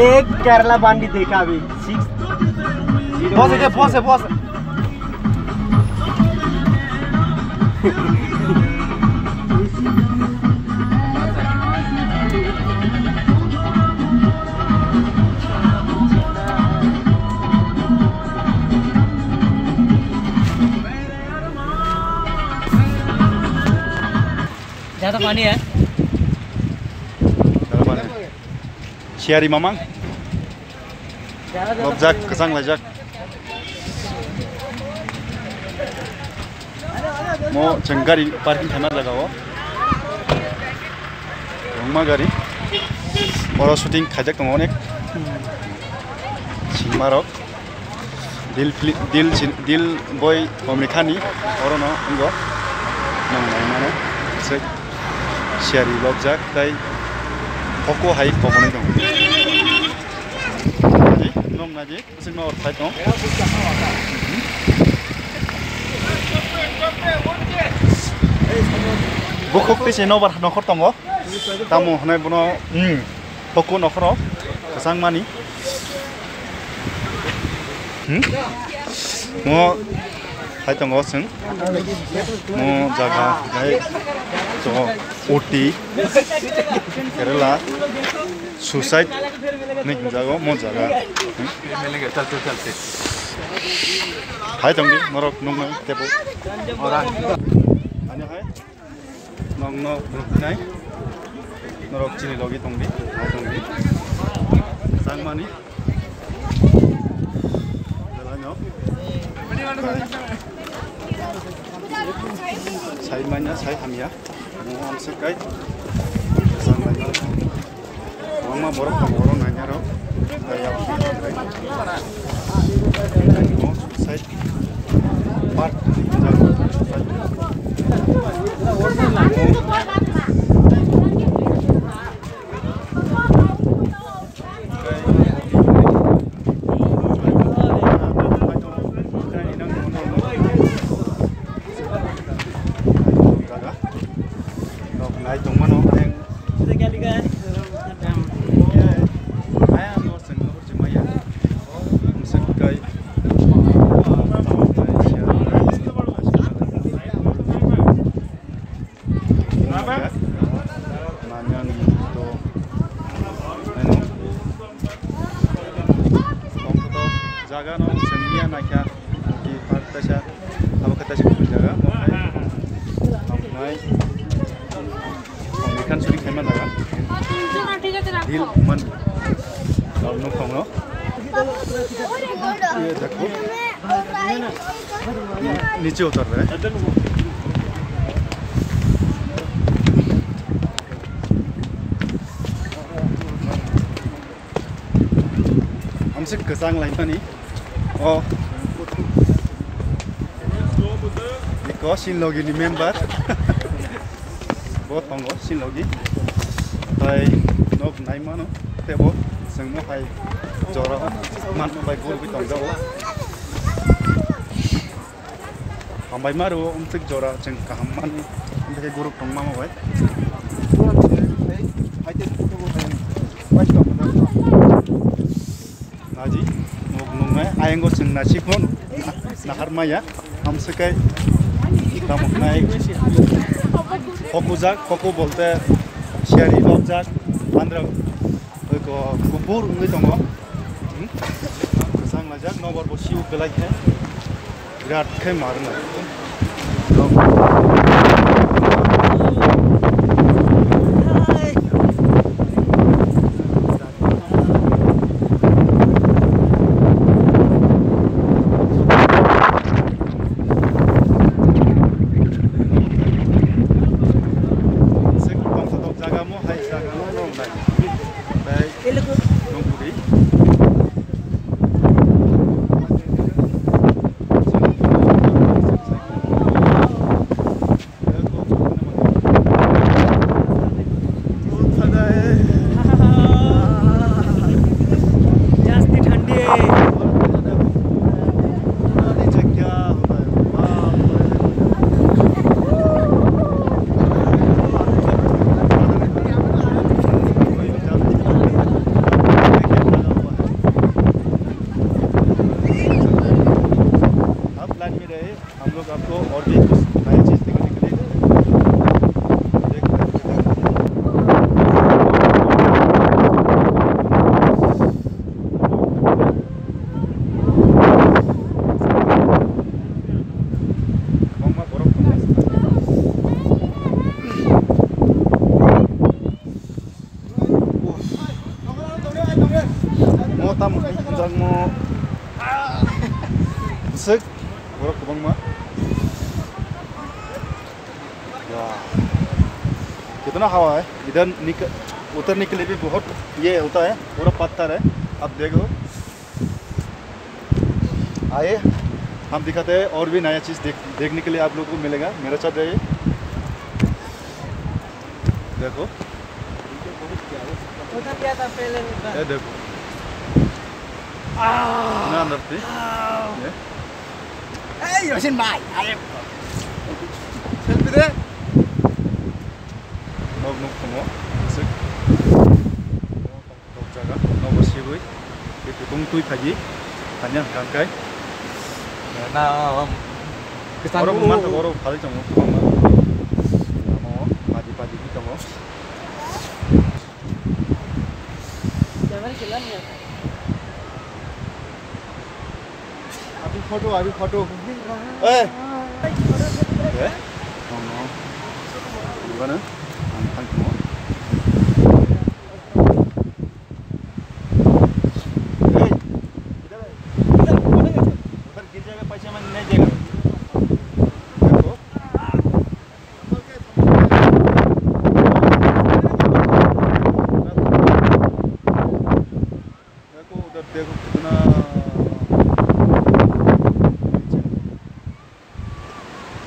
एक केरला बांडी देखा अभी 6 बस ज़्यादा पानी है। Siari mamang, lobjak kesang lajak. Mau cengkari parking थाना लगाओ, rumah gari, orang shooting khajak tuh monek, cimarok, deal boy komunikasi, orang no enggak, nong mana, sek, siari lobjak, tay, koko hai koko nih dong. Naji, mesin mau orfait dong. Bukuk pisi no bar nokor tongo, tamu hanai bono, pokok nokoro, kesang mani. Mau hai tongo seng, mau jaga hai, so Oti, Kerala, suicide. नहीं जागो मो जागा मिलेंगे चलते हाय तंगी नरक नंग तेबो और आने हाय नंग न रुकनाय नरक चिनि लगी तंगी हाय तंगी सांगमानी जलानो साइ मान्या साइ हामिया मो हमसे गाय सांगमानी Mama borok borok nanya ro, kayak mau side part jaga no senia naiknya di partasya apa kata sih jaga naik ikan suri keman jaga deal man kalau nu kamu ये देखो नीचे उतर रहा है हमसे कसंग लाइन नी Oh, iko sinlogi ni member, bot tongo sinlogi, hai nob nai mano, tebo, sengmo hai jora, man bai guru bi tong jago, hambai maru untuk jora ceng kahaman, untuk guru tong mama bai. Naji. Ayengo seng nasi pun nahar maya, हमसे कई kamu naik koko bolte siari lobjak andra ko kubur ngi tongo sang lajak nomor bosiu belai hai birat kai marna tam jang mo sek borok kubang ma ya कितना हवा है इधर उतरने के लिए भी बहुत ये होता है पूरा पत्थर है आप देखो आए हम दिखाते हैं और भी नया चीज़ देखने के लिए आप लोगों को मिलेगा मेरे साथ रहिए देखो उधर क्या था पहले ये देखो ना अंदर थी ये Hey, Yosin Bhai, I am. selfie deh nog semua sek nog jaga nog bersih itu tungtui kaji hanya rangkai Nah, orang mantap orang kali cuma mau pagi-pagi kita mau camera चला नहीं आता अभी photo eh ngomong gimana antang semua गिर जाएगा पैसा मैं नहीं देगा देखो देखो उधर देखो कितना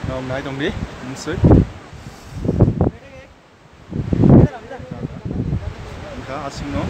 nào nãy trong đi một xíu khá asing nó